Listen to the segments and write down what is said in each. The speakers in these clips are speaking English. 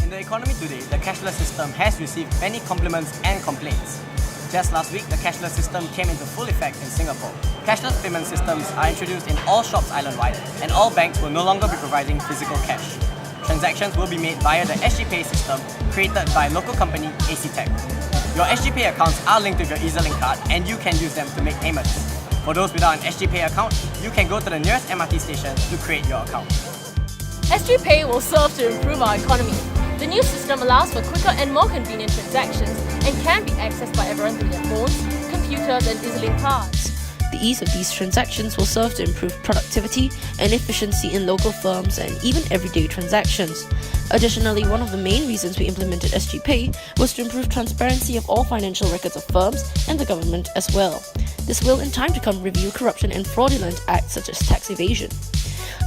In the economy today, the cashless system has received many compliments and complaints. Just last week, the cashless system came into full effect in Singapore. Cashless payment systems are introduced in all shops island-wide, and all banks will no longer be providing physical cash. Transactions will be made via the SGPay system created by local company AC Tech. Your SGPay accounts are linked with your EZ-Link card, and you can use them to make payments. For those without an SGPay account, you can go to the nearest MRT station to create your account. SGPay will serve to improve our economy. The new system allows for quicker and more convenient transactions and can be accessed by everyone through their phones, computers and EZ-Link cards. The ease of these transactions will serve to improve productivity and efficiency in local firms and even everyday transactions. Additionally, one of the main reasons we implemented SGPay was to improve transparency of all financial records of firms and the government as well. This will in time to come review corruption and fraudulent acts such as tax evasion.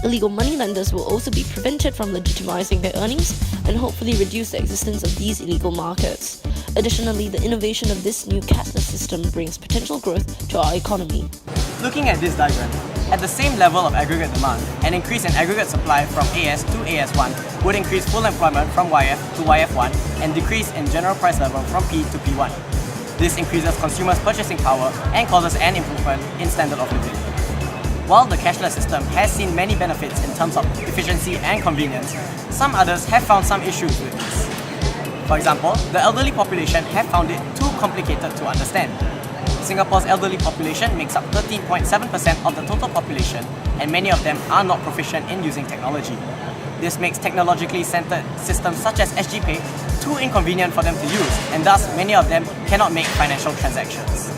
Illegal moneylenders will also be prevented from legitimizing their earnings and hopefully reduce the existence of these illegal markets. Additionally, the innovation of this new cashless system brings potential growth to our economy. Looking at this diagram, at the same level of aggregate demand, an increase in aggregate supply from AS to AS1 would increase full employment from YF to YF1 and decrease in general price level from P to P1. This increases consumers' purchasing power and causes an improvement in standard of living. While the cashless system has seen many benefits in terms of efficiency and convenience, some others have found some issues with this. For example, the elderly population have found it too complicated to understand. Singapore's elderly population makes up 13.7% of the total population, and many of them are not proficient in using technology. This makes technologically centered systems such as SGPay too inconvenient for them to use, and thus many of them cannot make financial transactions.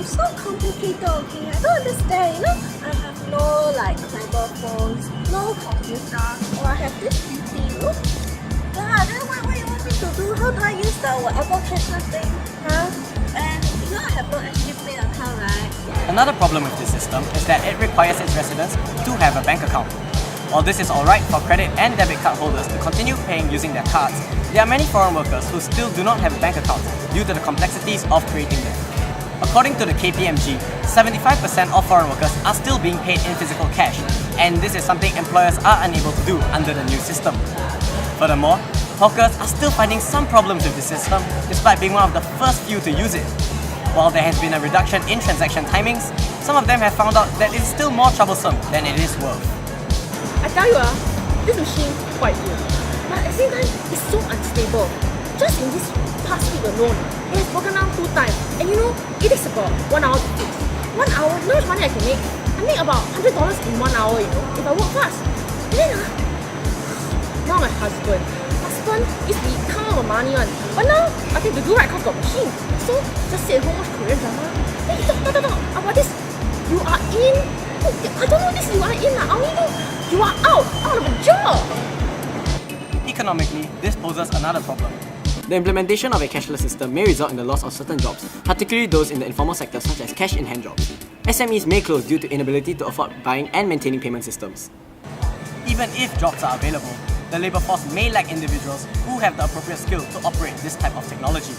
So complicated, okay? I don't understand, I have no mobile phones, no computer, or I have this PC, Yeah, then what you want me to do? How do I use the whatever cashless thing? And I have no SGPay account, right? Another problem with this system is that it requires its residents to have a bank account. While this is alright for credit and debit card holders to continue paying using their cards, there are many foreign workers who still do not have bank accounts due to the complexities of creating them. According to the KPMG, 75% of foreign workers are still being paid in physical cash, and this is something employers are unable to do under the new system. Furthermore, hawkers are still finding some problems with the system despite being one of the first few to use it. While there has been a reduction in transaction timings, some of them have found out that it is still more troublesome than it is worth. I tell you, this machine quite good, but at the same time, it's so unstable. Just in this past week alone, it has broken down 2 times, and it takes about 1 hour to fix. 1 hour, you know how much money I can make? I make about $100 in 1 hour, if I work fast. And then, now my husband is the count of money one, but now I think to do right cause got machine. So just sit at home watch Korean drama. Then he talk about this. You are in. I don't know this. You are in. I only know you are out of a job. Economically, this poses another problem. The implementation of a cashless system may result in the loss of certain jobs, particularly those in the informal sector such as cash-in-hand jobs. SMEs may close due to inability to afford buying and maintaining payment systems. Even if jobs are available, the labour force may lack individuals who have the appropriate skill to operate this type of technology.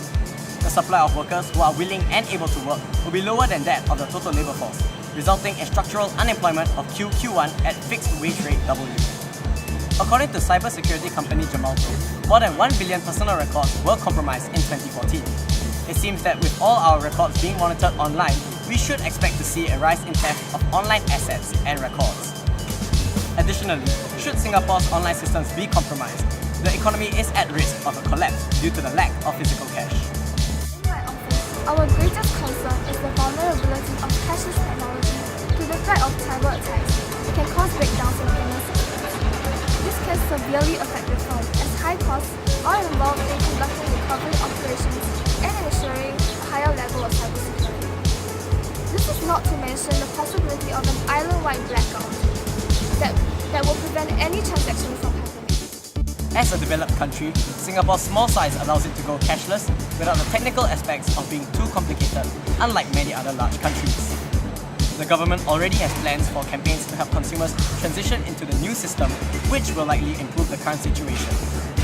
The supply of workers who are willing and able to work will be lower than that of the total labour force, resulting in structural unemployment of QQ1 at fixed wage rate W. According to cybersecurity company Gemalto, more than 1 billion personal records were compromised in 2014. It seems that with all our records being monitored online, we should expect to see a rise in theft of online assets and records. Additionally, should Singapore's online systems be compromised, the economy is at risk of a collapse due to the lack of physical cash. In my office, our greatest concern is the vulnerability of cashless technology to the threat of cyber attacks that can cause breakdowns in payment systems. This can severely affect the firm as high costs are involved in conducting recovery operations and ensuring a higher level of cybersecurity. This is not to mention the possibility of an island-wide blackout that will prevent any transaction from happening. As a developed country, Singapore's small size allows it to go cashless without the technical aspects of being too complicated, unlike many other large countries. The government already has plans for campaigns to help consumers transition into the new system, which will likely improve the current situation.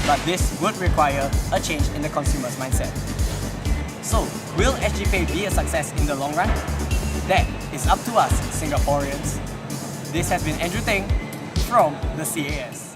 But this would require a change in the consumer's mindset. So, will SGPay be a success in the long run? That is up to us, Singaporeans. This has been Andrew Teng from the CAS.